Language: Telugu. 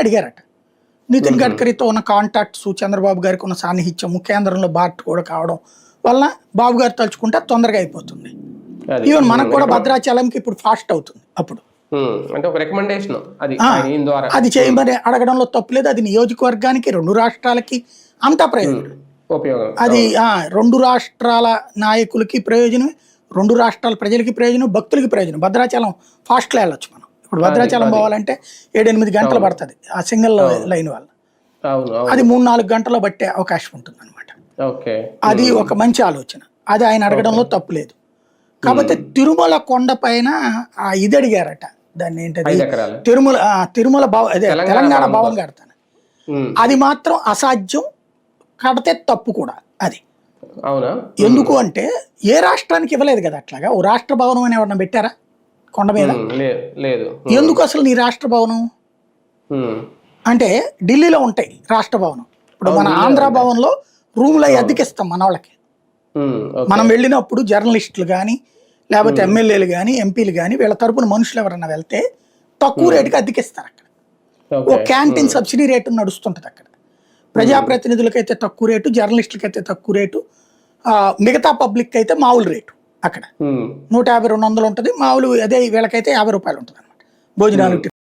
అడిగారట. నితిన్ గడ్కరీతో ఉన్న కాంటాక్ట్స్, చంద్రబాబు గారికి ఉన్న సాన్నిహిత్యము, కేంద్రంలో బార్ట్ కూడా కావడం వలన బాబు గారు తలుచుకుంటే తొందరగా అయిపోతుంది. ఈవెన్ మనకు కూడా భద్రాచలంకి ఇప్పుడు ఫాస్ట్ అవుతుంది. అప్పుడు అంటే ఒక రికమెండేషన్ అది చేయమని అడగడంలో తప్పులేదు. అది నియోజకవర్గానికి, 2 రాష్ట్రాలకి అంతా ప్రయోజనం. అది 2 రాష్ట్రాల నాయకులకి ప్రయోజనం, 2 రాష్ట్రాల ప్రజలకి ప్రయోజనం, భక్తులకి ప్రయోజనం. భద్రాచలం ఫాస్ట్లో వెళ్ళొచ్చు మనం. ఇప్పుడు భద్రాచలం పోవాలంటే 7-8 గంటలు పడుతుంది ఆ సింగిల్ లైన్ వల్ల. అది 3-4 గంటల్లో పట్టే అవకాశం ఉంటుంది అనమాట. అది ఒక మంచి ఆలోచన. అది ఆయన అడగడంలో తప్పు లేదు. కాకపోతే తిరుమల కొండ పైన ఇది అడిగారట, దాన్ని ఏంటది, తిరుమల అదే తెలంగాణ భవన్ కడతాను. అది మాత్రం అసాధ్యం, కడితే తప్పు కూడా. అది ఎందుకు అంటే ఏ రాష్ట్రానికి ఇవ్వలేదు కదా అట్లాగా. ఓ రాష్ట్ర భవనం అని ఎవరన్నా పెట్టారా కొండ మీద? ఎందుకు అసలు నీ రాష్ట్ర భవనం అంటే ఢిల్లీలో ఉంటాయి రాష్ట్ర భవనం. ఇప్పుడు మన ఆంధ్ర భవన్లో రూమ్లు అవి అద్దెకిస్తాం మన వాళ్ళకి. మనం వెళ్ళినప్పుడు జర్నలిస్టులు కానీ, లేకపోతే ఎమ్మెల్యేలు కానీ, ఎంపీలు కానీ, వీళ్ళ తరపున మనుషులు ఎవరన్నా వెళ్తే తక్కువ రేటుకి అద్దెకిస్తారు అక్కడ. ఓ క్యాంటీన్ సబ్సిడీ రేటు నడుస్తుంటుంది అక్కడ. ప్రజాప్రతినిధులకైతే తక్కువ రేటు, జర్నలిస్టులకైతే తక్కువ రేటు, మిగతా పబ్లిక్ అయితే మామూలు రేటు. అక్కడ 150-200 ఉంటుంది మామూలు. అదే వీళ్ళకైతే 50 రూపాయలు ఉంటుంది అనమాట భోజనాలు.